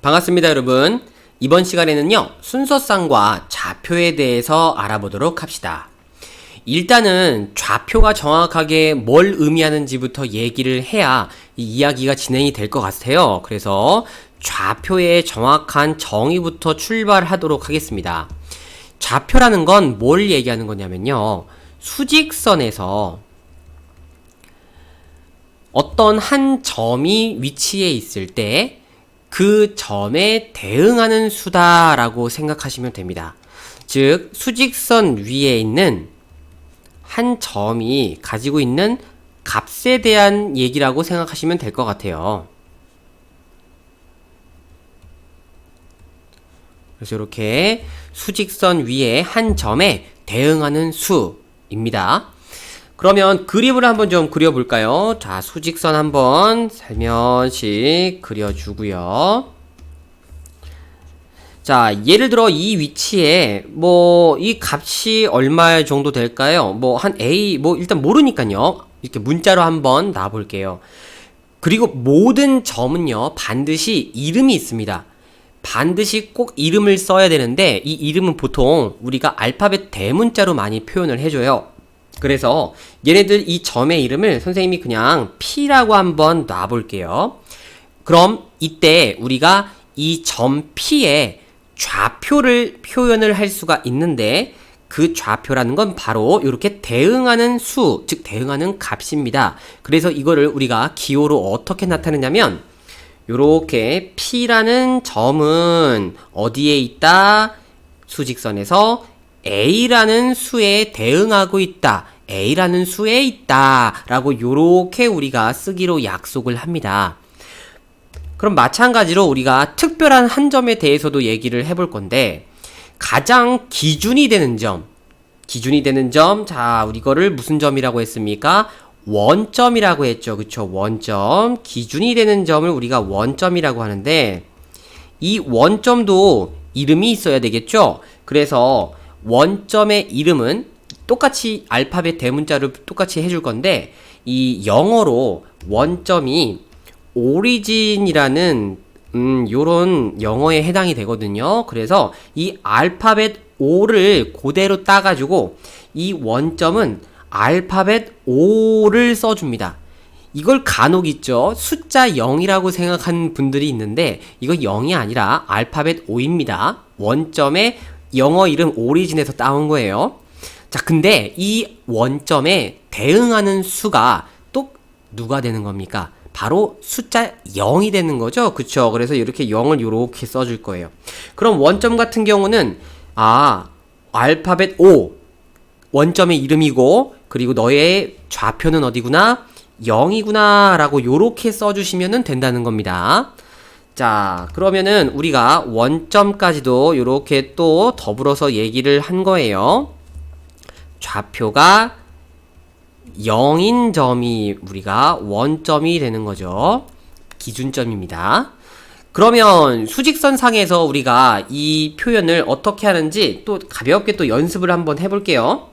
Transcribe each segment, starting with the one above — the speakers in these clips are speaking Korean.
반갑습니다, 여러분. 이번 시간에는요, 순서쌍과 좌표에 대해서 알아보도록 합시다. 일단은 좌표가 정확하게 뭘 의미하는지부터 얘기를 해야 이 이야기가 진행이 될 것 같아요. 그래서 좌표의 정확한 정의부터 출발하도록 하겠습니다. 좌표라는 건 뭘 얘기하는 거냐면요, 수직선에서 어떤 한 점이 위치해 있을 때 그 점에 대응하는 수다라고 생각하시면 됩니다. 즉, 수직선 위에 있는 한 점이 가지고 있는 값에 대한 얘기라고 생각하시면 될 것 같아요. 그래서 이렇게 수직선 위에 한 점에 대응하는 수입니다. 그러면 그림을 한번 좀 그려볼까요? 자, 수직선 한번 살며시 그려주고요. 자, 예를 들어 이 위치에 이 값이 얼마 정도 될까요? 한 A, 일단 모르니까요. 이렇게 문자로 한번 놔볼게요. 그리고 모든 점은요, 반드시 이름이 있습니다. 반드시 꼭 이름을 써야 되는데, 이 이름은 보통 우리가 알파벳 대문자로 많이 표현을 해줘요. 그래서 얘네들 이 점의 이름을 선생님이 그냥 P라고 한번 놔볼게요. 그럼 이때 우리가 이 점 P에 좌표를 표현을 할 수가 있는데, 그 좌표라는 건 바로 이렇게 대응하는 수, 즉 대응하는 값입니다. 그래서 이거를 우리가 기호로 어떻게 나타내냐면, 이렇게 P라는 점은 어디에 있다? 수직선에서 A라는 수에 대응하고 있다. A라는 수에 있다. 라고 요렇게 우리가 쓰기로 약속을 합니다. 그럼 마찬가지로 우리가 특별한 한 점에 대해서도 얘기를 해볼 건데, 가장 기준이 되는 점, 자, 우리 이거를 무슨 점이라고 했습니까? 원점이라고 했죠. 그쵸? 원점. 기준이 되는 점을 우리가 원점이라고 하는데, 이 원점도 이름이 있어야 되겠죠? 그래서 원점의 이름은 똑같이 알파벳 대문자를 똑같이 해줄 건데, 이 영어로 원점이 오리진이라는 요런 영어에 해당이 되거든요. 그래서 이 알파벳 O를 그대로 따가지고 이 원점은 알파벳 O를 써줍니다. 이걸 간혹 있죠, 숫자 0이라고 생각하는 분들이 있는데, 이거 0이 아니라 알파벳 O입니다. 원점의 영어 이름 오리진에서 따온 거예요. 자, 근데 이 원점에 대응하는 수가 또 누가 되는 겁니까? 바로 숫자 0이 되는 거죠. 그쵸? 그래서 이렇게 0을 이렇게 써줄 거예요. 그럼 원점 같은 경우는 알파벳 O 원점의 이름이고, 그리고 너의 좌표는 어디구나? 0이구나 라고 요렇게 써주시면 된다는 겁니다. 자, 그러면은 우리가 원점까지도 요렇게 또 더불어서 얘기를 한 거예요. 좌표가 0인 점이 우리가 원점이 되는 거죠. 기준점입니다. 그러면 수직선 상에서 우리가 이 표현을 어떻게 하는지 또 가볍게 또 연습을 한번 해볼게요.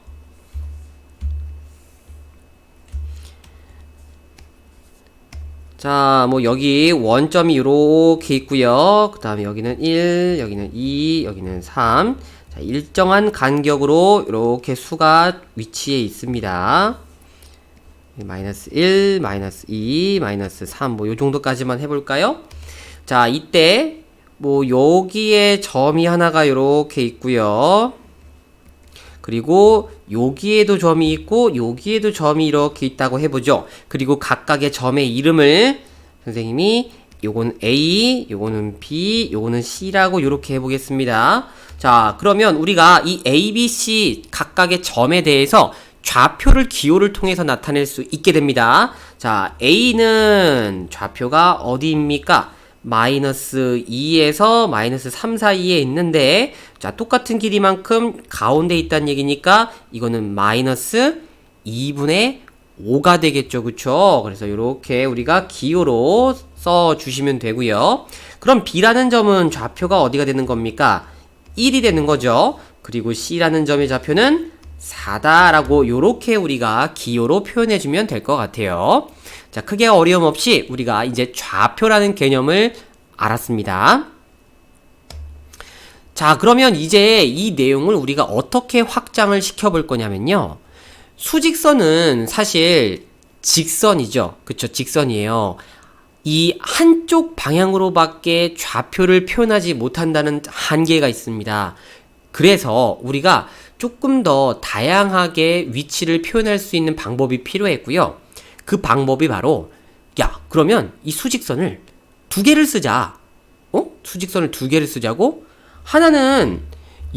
자, 여기 원점이 이렇게 있고요. 그 다음에 여기는 1, 여기는 2, 여기는 3. 자, 일정한 간격으로 이렇게 수가 위치해 있습니다. 마이너스 1, 마이너스 2, 마이너스 3, 요 정도까지만 해볼까요? 자, 이때 여기에 점이 하나가 이렇게 있고요. 그리고 여기에도 점이 있고 여기에도 점이 이렇게 있다고 해보죠. 그리고 각각의 점의 이름을 선생님이 요건 A, 요거는 B, 요거는 C라고 이렇게 해보겠습니다. 자, 그러면 우리가 이 A, B, C 각각의 점에 대해서 좌표를 기호를 통해서 나타낼 수 있게 됩니다. 자, A는 좌표가 어디입니까? 마이너스 2에서 마이너스 3 사이에 있는데, 자, 똑같은 길이만큼 가운데 있다는 얘기니까 이거는 마이너스 2분의 5가 되겠죠. 그쵸? 그래서 이렇게 우리가 기호로 써주시면 되고요. 그럼 B라는 점은 좌표가 어디가 되는 겁니까? 1이 되는 거죠. 그리고 C라는 점의 좌표는 4다라고 요렇게 우리가 기호로 표현해주면 될 것 같아요. 자, 크게 어려움 없이 우리가 이제 좌표라는 개념을 알았습니다. 자, 그러면 이제 이 내용을 우리가 어떻게 확장을 시켜볼 거냐면요. 수직선은 사실 직선이죠. 그쵸? 직선이에요. 이 한쪽 방향으로밖에 좌표를 표현하지 못한다는 한계가 있습니다. 그래서 우리가 조금 더 다양하게 위치를 표현할 수 있는 방법이 필요했고요. 그 방법이 바로, 야, 그러면 이 수직선을 두 개를 쓰자. 수직선을 두 개를 쓰자고? 하나는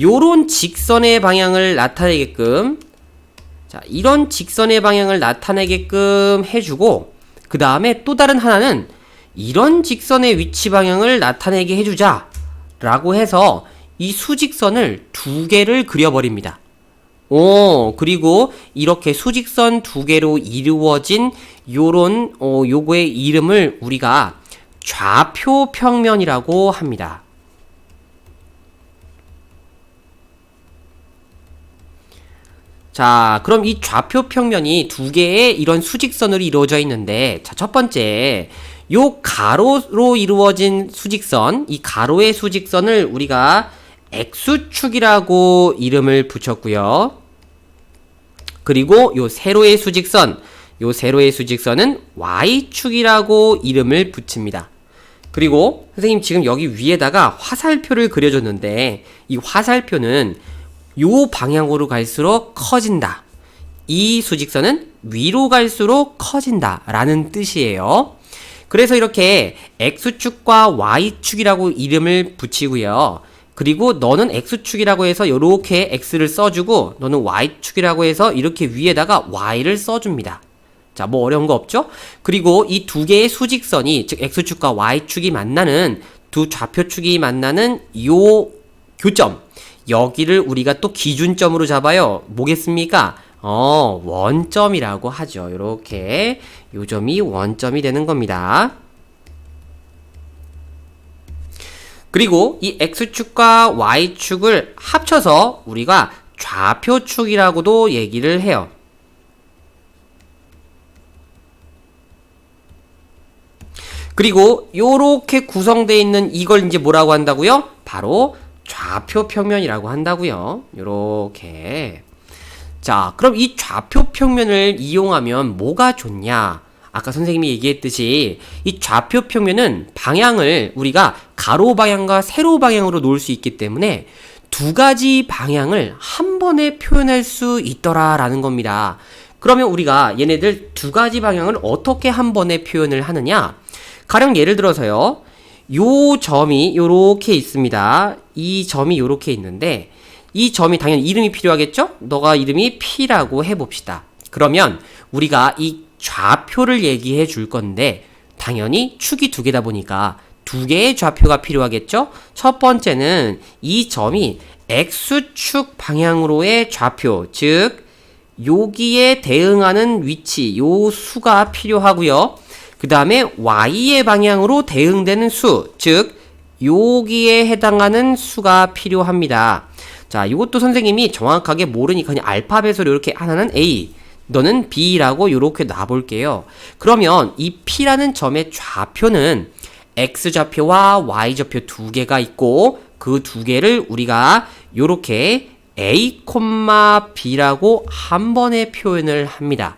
요런 직선의 방향을 나타내게끔, 자, 이런 직선의 방향을 나타내게끔 해주고, 그 다음에 또 다른 하나는 이런 직선의 위치 방향을 나타내게 해주자 라고 해서 이 수직선을 두 개를 그려버립니다. 그리고 이렇게 수직선 두 개로 이루어진 요런 요거의 이름을 우리가 좌표평면이라고 합니다. 자, 그럼 이 좌표평면이 두 개의 이런 수직선으로 이루어져 있는데, 자, 첫 번째, 요 가로로 이루어진 수직선, 이 가로의 수직선을 우리가 X축이라고 이름을 붙였고요. 그리고 요 세로의 수직선, 요 세로의 수직선은 Y축이라고 이름을 붙입니다. 그리고 선생님 지금 여기 위에다가 화살표를 그려줬는데, 이 화살표는 요 방향으로 갈수록 커진다. 이 수직선은 위로 갈수록 커진다 라는 뜻이에요. 그래서 이렇게 X축과 Y축이라고 이름을 붙이고요. 그리고 너는 X축이라고 해서 이렇게 X를 써주고, 너는 Y축이라고 해서 이렇게 위에다가 Y를 써줍니다. 자, 뭐 어려운 거 없죠? 그리고 이 두 개의 수직선이, 즉 X축과 Y축이 만나는, 두 좌표축이 만나는 요 교점, 여기를 우리가 또 기준점으로 잡아요. 뭐겠습니까? 원점이라고 하죠. 요렇게 요 점이 원점이 되는 겁니다. 그리고 이 X축과 Y축을 합쳐서 우리가 좌표축이라고도 얘기를 해요. 그리고 요렇게 구성되어 있는 이걸 이제 뭐라고 한다고요? 바로 좌표평면이라고 한다고요. 요렇게. 자, 그럼 이 좌표평면을 이용하면 뭐가 좋냐? 아까 선생님이 얘기했듯이 이 좌표평면은 방향을 우리가 가로 방향과 세로 방향으로 놓을 수 있기 때문에 두 가지 방향을 한 번에 표현할 수 있더라라는 겁니다. 그러면 우리가 얘네들 두 가지 방향을 어떻게 한 번에 표현을 하느냐? 가령 예를 들어서요. 요 점이 요렇게 있습니다. 이 점이 요렇게 있는데, 이 점이 당연히 이름이 필요하겠죠? 너가 이름이 P라고 해봅시다. 그러면 우리가 이 좌표를 얘기해 줄 건데, 당연히 축이 두 개다 보니까 두 개의 좌표가 필요하겠죠? 첫 번째는 이 점이 X축 방향으로의 좌표, 즉 여기에 대응하는 위치, 요 수가 필요하고요. 그 다음에 Y의 방향으로 대응되는 수, 즉 여기에 해당하는 수가 필요합니다. 자, 이것도 선생님이 정확하게 모르니까 그냥 알파벳으로 이렇게 하나는 A, 너는 B라고 이렇게 놔볼게요. 그러면 이 P라는 점의 좌표는 X좌표와 Y좌표 두 개가 있고, 그 두 개를 우리가 이렇게 A, B라고 한 번에 표현을 합니다.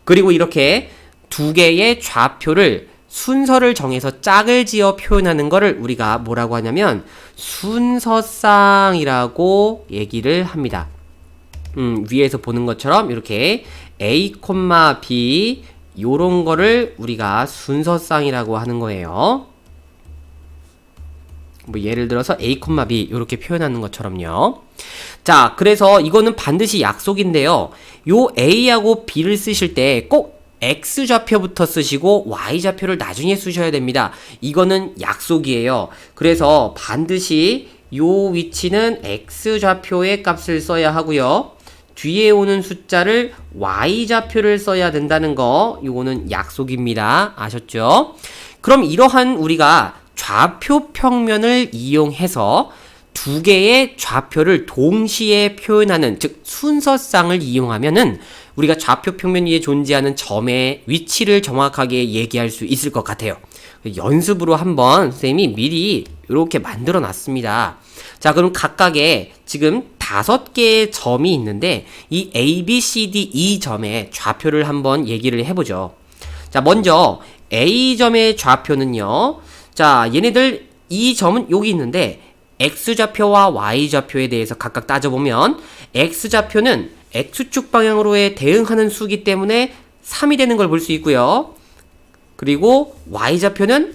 그리고 이렇게 두 개의 좌표를 순서를 정해서 짝을 지어 표현하는 거를 우리가 뭐라고 하냐면 순서쌍이라고 얘기를 합니다. 위에서 보는 것처럼 이렇게 A, B 요런 거를 우리가 순서쌍이라고 하는 거예요. 뭐 예를 들어서 A, B 이렇게 표현하는 것처럼요. 자, 그래서 이거는 반드시 약속인데요. 요 A하고 B를 쓰실 때 꼭 X좌표부터 쓰시고 Y좌표를 나중에 쓰셔야 됩니다. 이거는 약속이에요. 그래서 반드시 요 위치는 X좌표의 값을 써야 하고요. 뒤에 오는 숫자를 Y좌표를 써야 된다는 거, 요거는 약속입니다. 아셨죠? 그럼 이러한 우리가 좌표평면을 이용해서 두 개의 좌표를 동시에 표현하는, 즉 순서쌍을 이용하면은 우리가 좌표평면 위에 존재하는 점의 위치를 정확하게 얘기할 수 있을 것 같아요. 연습으로 한번 선생님이 미리 이렇게 만들어 놨습니다. 자, 그럼 각각의 지금 5개의 점이 있는데 이 A, B, C, D, E 점의 좌표를 한번 얘기를 해보죠. 자, 먼저 A점의 좌표는요. 자, 얘네들 이 점은 여기 있는데 X좌표와 Y좌표에 대해서 각각 따져보면 X좌표는 X축 방향으로의 대응하는 수기 때문에 3이 되는 걸 볼 수 있고요. 그리고 Y좌표는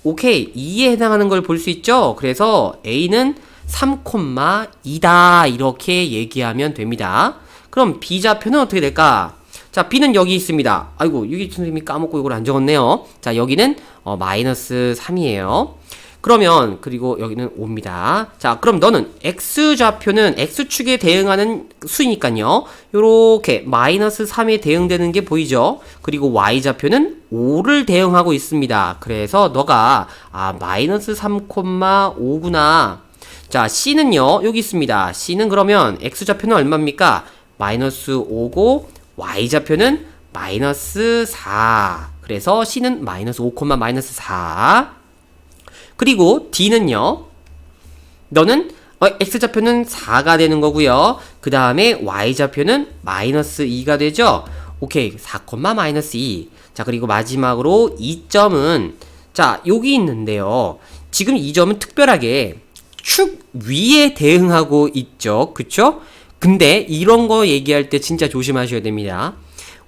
오케이 2에 해당하는 걸 볼 수 있죠. 그래서 A는 3,2다 이렇게 얘기하면 됩니다. 그럼 B좌표는 어떻게 될까? 자, B는 여기 있습니다. 아이고, 여기 선생님이 까먹고 이걸 안 적었네요. 자, 여기는 마이너스 3이에요. 그러면 그리고 여기는 5입니다. 자, 그럼 너는 X좌표는 X축에 대응하는 수니까요. 요렇게 마이너스 3에 대응되는 게 보이죠? 그리고 Y좌표는 5를 대응하고 있습니다. 그래서 너가 마이너스 3,5구나. 자, C는요, 여기 있습니다. C는 그러면 X좌표는 얼마입니까? 마이너스 5고, Y좌표는 마이너스 4. 그래서 C는 마이너스 5, 마이너스 4. 그리고 D는요, 너는 X좌표는 4가 되는 거고요. 그 다음에 Y좌표는 마이너스 2가 되죠? 오케이, 4, 마이너스 2. 자, 그리고 마지막으로 이 점은, 자, 여기 있는데요. 지금 이 점은 특별하게 축 위에 대응하고 있죠. 그쵸? 근데 이런 거 얘기할 때 진짜 조심하셔야 됩니다.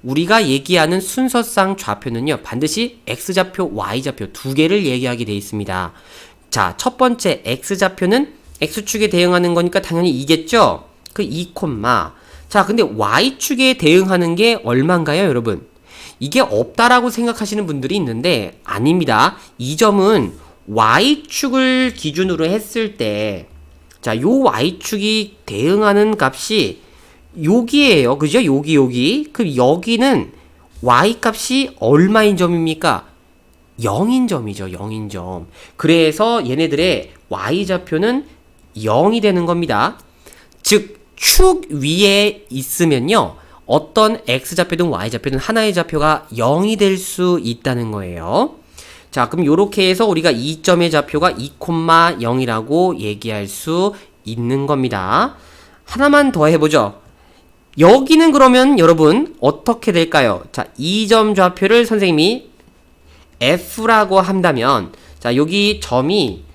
우리가 얘기하는 순서상 좌표는요, 반드시 X좌표, Y좌표 두 개를 얘기하게 돼 있습니다. 자, 첫 번째 X좌표는 X축에 대응하는 거니까 당연히 2겠죠? 그 2, 자, 근데 Y축에 대응하는 게 얼마인가요, 여러분? 이게 없다라고 생각하시는 분들이 있는데 아닙니다. 이 점은 Y축을 기준으로 했을 때, 자, 요 Y축이 대응하는 값이 여기에요. 그죠? 여기. 그럼 여기는 Y 값이 얼마인 점입니까? 0인 점이죠. 0인 점. 그래서 얘네들의 Y좌표는 0이 되는 겁니다. 즉, 축 위에 있으면요, 어떤 X좌표든 Y좌표든 하나의 좌표가 0이 될 수 있다는 거예요. 자, 그럼 요렇게 해서 우리가 이 점의 좌표가 2,0이라고 얘기할 수 있는 겁니다. 하나만 더 해보죠. 여기는 그러면 여러분 어떻게 될까요? 자, 이 점 좌표를 선생님이 F라고 한다면, 자, 여기 점이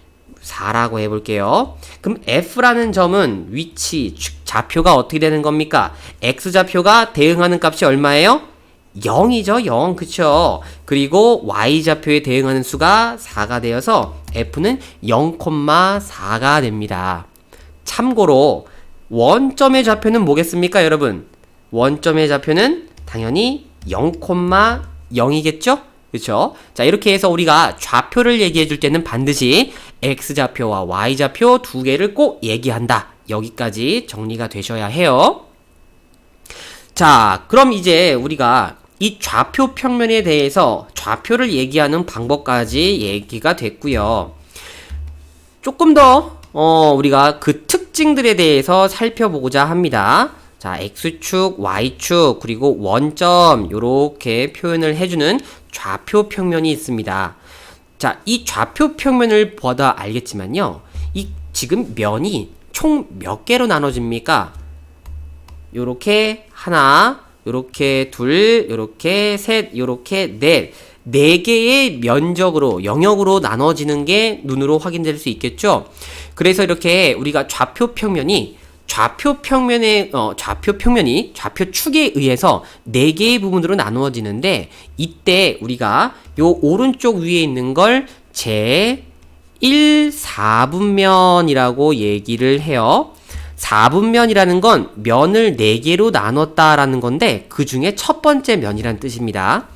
4라고 해볼게요. 그럼 F라는 점은 위치, 좌표가 어떻게 되는 겁니까? X좌표가 대응하는 값이 얼마예요? 0이죠, 0. 그쵸? 그리고 Y좌표에 대응하는 수가 4가 되어서 F는 0,4가 됩니다. 참고로 원점의 좌표는 뭐겠습니까, 여러분? 원점의 좌표는 당연히 0,0이겠죠? 그쵸? 자, 이렇게 해서 우리가 좌표를 얘기해 줄 때는 반드시 X좌표와 Y좌표 두 개를 꼭 얘기한다. 여기까지 정리가 되셔야 해요. 자, 그럼 이제 우리가 이 좌표 평면에 대해서 좌표를 얘기하는 방법까지 얘기가 됐고요. 조금 더 우리가 그 특징들에 대해서 살펴보고자 합니다. 자, X축, Y축, 그리고 원점 요렇게 표현을 해주는 좌표 평면이 있습니다. 자, 이 좌표 평면을 보다 알겠지만요, 이 지금 면이 총 몇 개로 나눠집니까? 요렇게 하나, 요렇게 둘, 요렇게 셋, 요렇게 넷. 4개의 면적으로, 영역으로 나눠지는 게 눈으로 확인될 수 있겠죠? 그래서 이렇게 우리가 좌표 평면이 좌표 축에 의해서 4개의 부분으로 나누어지는데, 이때 우리가 요 오른쪽 위에 있는 걸 제 1/4분면이라고 얘기를 해요. 4분면이라는 건 면을 4개로 나눴다라는 건데, 그 중에 첫 번째 면이란 뜻입니다.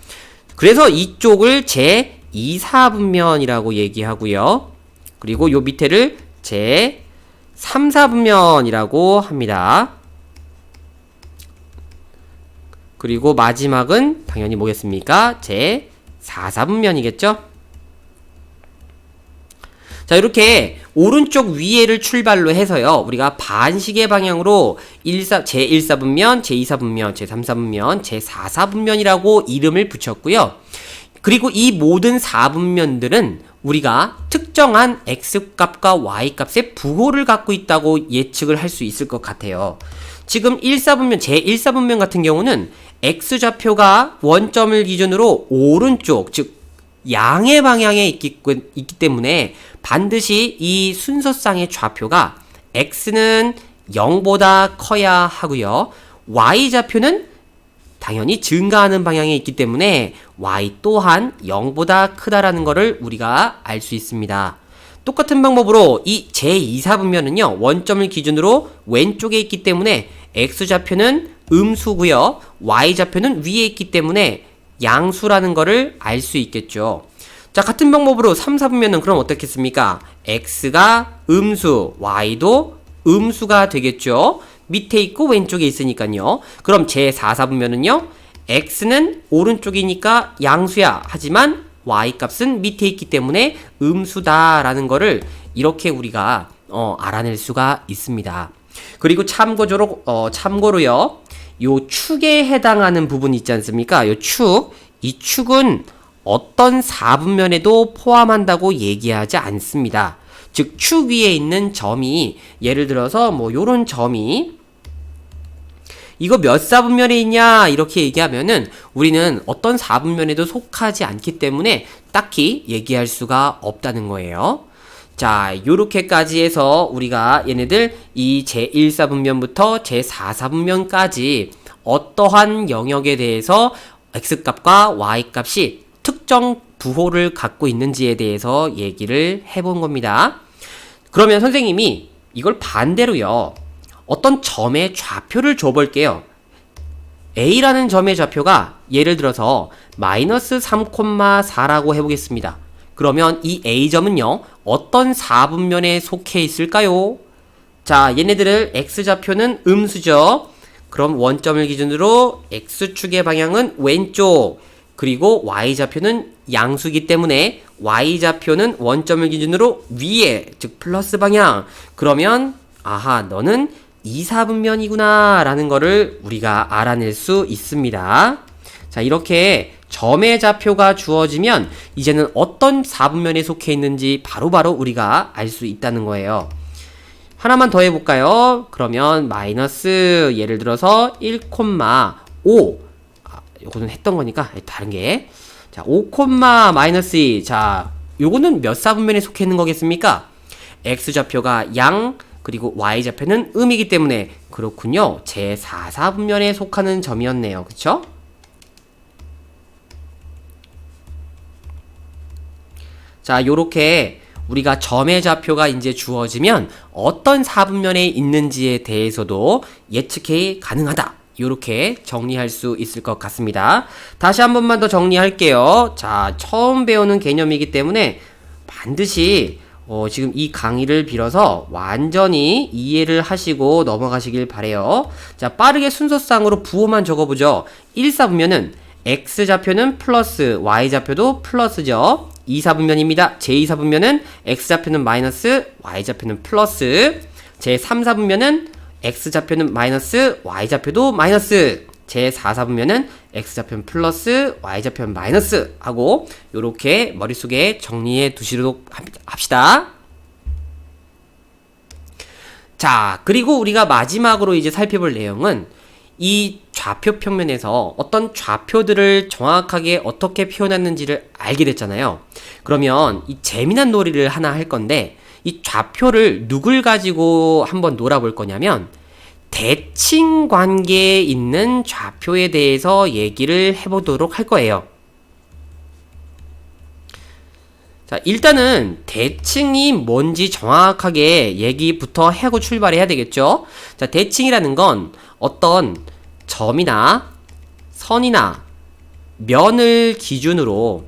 그래서 이쪽을 제 2/4분면이라고 얘기하고요. 그리고 요 밑에를 제 3/4분면이라고 합니다. 그리고 마지막은 당연히 뭐겠습니까? 제 4/4분면이겠죠? 자, 이렇게 오른쪽 위에를 출발로 해서요, 우리가 반시계 방향으로 제1/4분면, 제2/4분면, 제3/4분면, 제4/4분면이라고 이름을 붙였고요. 그리고 이 모든 4분면들은 우리가 특정 특정한 x값과 y값의 부호를 갖고 있다고 예측을 할 수 있을 것 같아요. 지금 제1사분면 같은 경우는 x좌표가 원점을 기준으로 오른쪽, 즉 양의 방향에 있기 때문에 반드시 이 순서상의 좌표가 x는 0보다 커야 하고요. y좌표는 당연히 증가하는 방향에 있기 때문에 y 또한 0보다 크다라는 것을 우리가 알 수 있습니다. 똑같은 방법으로 이 제2사분면은요, 원점을 기준으로 왼쪽에 있기 때문에 x좌표는 음수고요, y좌표는 위에 있기 때문에 양수라는 것을 알 수 있겠죠. 자, 같은 방법으로 3사분면은 그럼 어떻겠습니까? x가 음수, y도 음수가 되겠죠. 밑에 있고 왼쪽에 있으니까요. 그럼 제4사분면은요, x는 오른쪽이니까 양수야. 하지만 y값은 밑에 있기 때문에 음수다라는 거를 이렇게 우리가 알아낼 수가 있습니다. 그리고 참고로요, 요 축에 해당하는 부분 있지 않습니까? 이 축은 어떤 사분면에도 포함한다고 얘기하지 않습니다. 즉, 축 위에 있는 점이, 예를 들어서 요런 점이 이거 몇 사분면에 있냐 이렇게 얘기하면은 우리는 어떤 사분면에도 속하지 않기 때문에 딱히 얘기할 수가 없다는 거예요. 자, 요렇게까지 해서 우리가 얘네들 이 제1사분면부터 제4사분면까지 어떠한 영역에 대해서 x값과 y값이 특정 부호를 갖고 있는지에 대해서 얘기를 해본 겁니다. 그러면 선생님이 이걸 반대로요, 어떤 점의 좌표를 줘볼게요. A라는 점의 좌표가 예를 들어서 마이너스 3,4라고 해보겠습니다. 그러면 이 A점은요, 어떤 사분면에 속해 있을까요? 자, 얘네들을 x좌표는 음수죠. 그럼 원점을 기준으로 x축의 방향은 왼쪽, 그리고 y좌표는 양수이기 때문에 y좌표는 원점을 기준으로 위에, 즉 플러스 방향. 그러면 아하, 너는 2사분면이구나 라는 거를 우리가 알아낼 수 있습니다. 자, 이렇게 점의 좌표가 주어지면 이제는 어떤 사분면에 속해 있는지 바로바로 우리가 알 수 있다는 거예요. 하나만 더 해볼까요? 그러면 마이너스, 예를 들어서 1,5, 요거는 했던 거니까 다른게, 자, 5, 마이너스 2. 자, 요거는 몇 사분면에 속해 있는 거겠습니까? x좌표가 양, 그리고 y좌표는 음이기 때문에 그렇군요. 제4사분면에 속하는 점이었네요. 그쵸? 자, 요렇게 우리가 점의 좌표가 이제 주어지면 어떤 사분면에 있는지에 대해서도 예측이 가능하다. 요렇게 정리할 수 있을 것 같습니다. 다시 한 번만 더 정리할게요. 자, 처음 배우는 개념이기 때문에 반드시 지금 이 강의를 빌어서 완전히 이해를 하시고 넘어가시길 바래요. 자, 빠르게 순서상으로 부호만 적어보죠. 1사분면은 x좌표는 플러스, y좌표도 플러스죠. 2사분면입니다. 제2사분면은 x좌표는 마이너스, y좌표는 플러스. 제3사분면은 x좌표는 마이너스, y좌표도 마이너스. 제4사분면은 x좌표는 플러스, y좌표는 마이너스 하고 요렇게 머릿속에 정리해 두시도록 합시다. 자, 그리고 우리가 마지막으로 이제 살펴볼 내용은 이 좌표 평면에서 어떤 좌표들을 정확하게 어떻게 표현했는지를 알게 됐잖아요. 그러면 이 재미난 놀이를 하나 할 건데, 이 좌표를 누굴 가지고 한번 놀아볼 거냐면 대칭 관계에 있는 좌표에 대해서 얘기를 해보도록 할 거예요. 자, 일단은 대칭이 뭔지 정확하게 얘기부터 하고 출발해야 되겠죠. 자, 대칭이라는 건 어떤 점이나 선이나 면을 기준으로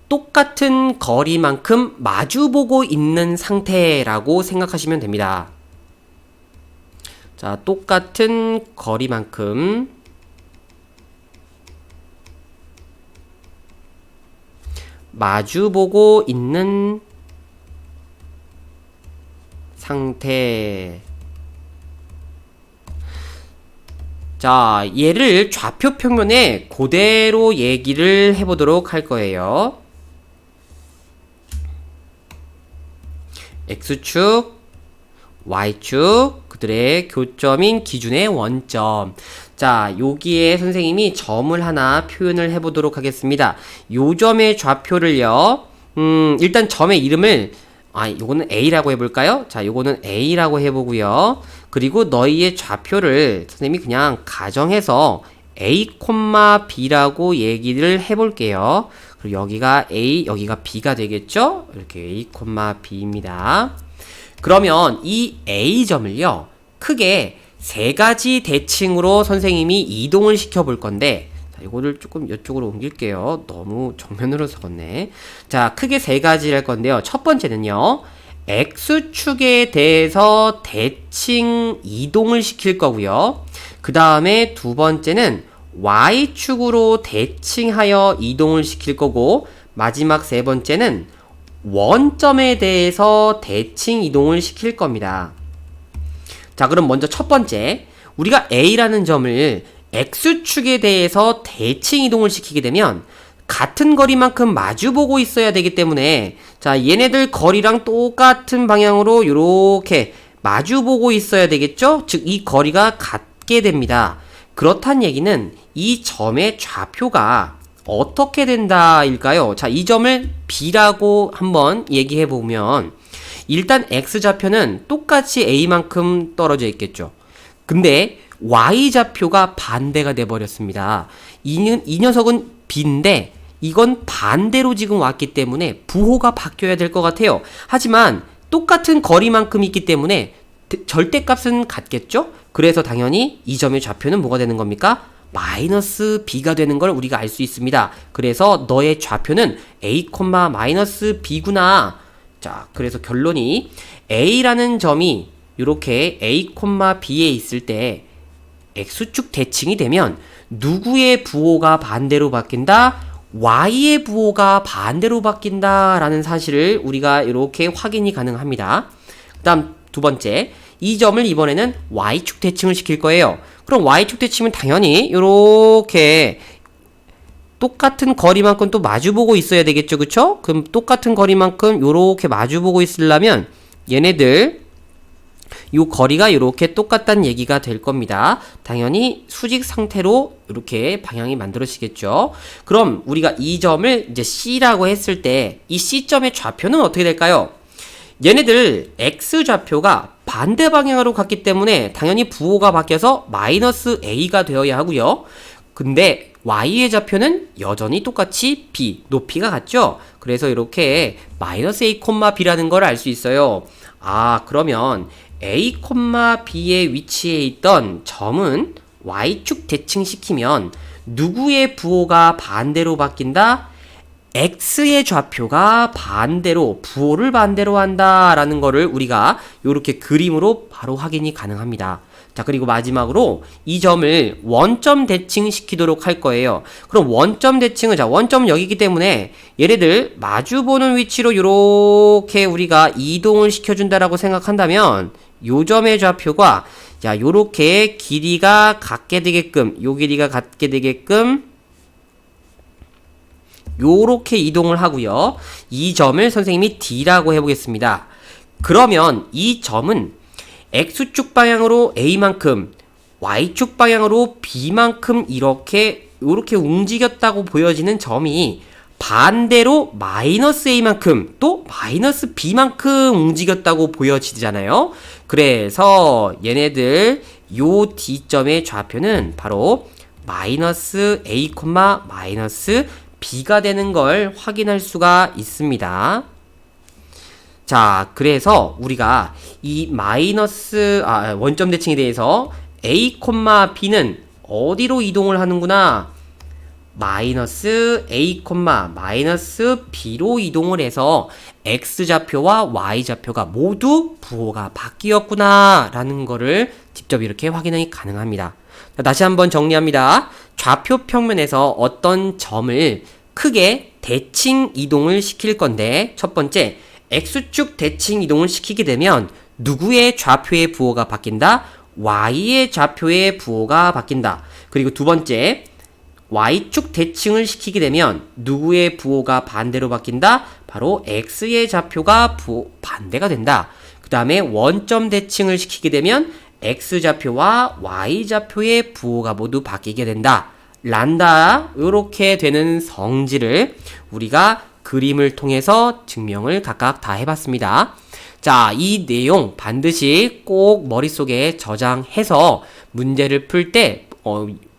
똑같은 거리만큼 마주보고 있는 상태라고 생각하시면 됩니다. 자, 똑같은 거리만큼 마주보고 있는 상태. 자, 얘를 좌표 평면에 그대로 얘기를 해보도록 할 거예요. X축, Y축, 그들의 교점인 기준의 원점. 자, 여기에 선생님이 점을 하나 표현을 해보도록 하겠습니다. 요 점의 좌표를요, 일단 점의 이름을, 요거는 A라고 해볼까요? 자, 요거는 A라고 해보고요. 그리고 너희의 좌표를 선생님이 그냥 가정해서 A, B라고 얘기를 해볼게요. 그리고 여기가 A, 여기가 B가 되겠죠? 이렇게 A, B입니다. 그러면 이 A점을요, 크게 세 가지 대칭으로 선생님이 이동을 시켜볼 건데, 자, 이거를 조금 이쪽으로 옮길게요. 너무 정면으로 적었네. 자, 크게 세 가지를 할 건데요. 첫 번째는요, X축에 대해서 대칭 이동을 시킬 거고요. 그 다음에 두 번째는 Y축으로 대칭하여 이동을 시킬 거고, 마지막 세 번째는 원점에 대해서 대칭 이동을 시킬 겁니다. 자, 그럼 먼저 첫 번째, 우리가 A라는 점을 X축에 대해서 대칭 이동을 시키게 되면 같은 거리만큼 마주보고 있어야 되기 때문에, 자, 얘네들 거리랑 똑같은 방향으로 이렇게 마주보고 있어야 되겠죠? 즉, 이 거리가 같게 됩니다. 그렇단 얘기는 이 점의 좌표가 어떻게 된다일까요? 자, 이 점을 B라고 한번 얘기해 보면, 일단 X좌표는 똑같이 A만큼 떨어져 있겠죠. 근데 Y좌표가 반대가 돼 버렸습니다. 이 녀석은 B인데 이건 반대로 지금 왔기 때문에 부호가 바뀌어야 될 것 같아요. 하지만 똑같은 거리만큼 있기 때문에 절대값은 같겠죠? 그래서 당연히 이 점의 좌표는 뭐가 되는 겁니까? 마이너스 B가 되는 걸 우리가 알 수 있습니다. 그래서 너의 좌표는 A, 마이너스 B구나. 자, 그래서 결론이 A라는 점이 이렇게 A, B에 있을 때 X축 대칭이 되면 누구의 부호가 반대로 바뀐다? Y의 부호가 반대로 바뀐다 라는 사실을 우리가 이렇게 확인이 가능합니다. 그 다음 두 번째, 이 점을 이번에는 Y축 대칭을 시킬 거예요. 그럼 Y축 대칭은 당연히 이렇게 똑같은 거리만큼 또 마주보고 있어야 되겠죠, 그쵸? 그럼 똑같은 거리만큼 요렇게 마주보고 있으려면 얘네들 요 거리가 이렇게 똑같다는 얘기가 될 겁니다. 당연히 수직 상태로 이렇게 방향이 만들어지겠죠. 그럼 우리가 이 점을 이제 C라고 했을 때 이 C점의 좌표는 어떻게 될까요? 얘네들 X좌표가 반대 방향으로 갔기 때문에 당연히 부호가 바뀌어서 마이너스 A가 되어야 하고요. 근데 Y의 좌표는 여전히 똑같이 B, 높이가 같죠? 그래서 이렇게 마이너스 A, B라는 걸 알 수 있어요. 그러면 A, B의 위치에 있던 점은 Y축 대칭시키면 누구의 부호가 반대로 바뀐다? X의 좌표가 반대로, 부호를 반대로 한다라는 거를 우리가 이렇게 그림으로 바로 확인이 가능합니다. 자, 그리고 마지막으로 이 점을 원점 대칭시키도록 할 거예요. 그럼 원점 대칭은, 자, 원점은 여기기 때문에 얘네들 마주보는 위치로 이렇게 우리가 이동을 시켜준다라고 생각한다면 요 점의 좌표가, 자, 요렇게 길이가 같게 되게끔, 요 길이가 같게 되게끔 요렇게 이동을 하고요. 이 점을 선생님이 D라고 해보겠습니다. 그러면 이 점은 X축 방향으로 A만큼, Y축 방향으로 B만큼 이렇게 움직였다고 보여지는 점이 반대로 마이너스 A만큼 또 마이너스 B만큼 움직였다고 보여지잖아요. 그래서 얘네들 요 D점의 좌표는 바로 마이너스 A, 마이너스 B가 되는 걸 확인할 수가 있습니다. 자, 그래서 우리가 이 원점 대칭에 대해서 A, B는 어디로 이동을 하는구나? 마이너스 A, 마이너스 B로 이동을 해서 X좌표와 Y좌표가 모두 부호가 바뀌었구나 라는 거를 직접 이렇게 확인이 가능합니다. 자, 다시 한번 정리합니다. 좌표 평면에서 어떤 점을 크게 대칭 이동을 시킬 건데, 첫 번째, X축 대칭 이동을 시키게 되면 누구의 좌표의 부호가 바뀐다? Y의 좌표의 부호가 바뀐다. 그리고 두 번째, y축 대칭을 시키게 되면 누구의 부호가 반대로 바뀐다? 바로 x의 좌표가 반대가 된다. 그 다음에 원점 대칭을 시키게 되면 x좌표와 y좌표의 부호가 모두 바뀌게 된다. 란다. 이렇게 되는 성질을 우리가 그림을 통해서 증명을 각각 다 해봤습니다. 자, 이 내용 반드시 꼭 머릿속에 저장해서 문제를 풀 때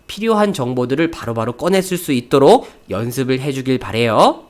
필요한 정보들을 바로바로 꺼냈을 수 있도록 연습을 해주길 바래요.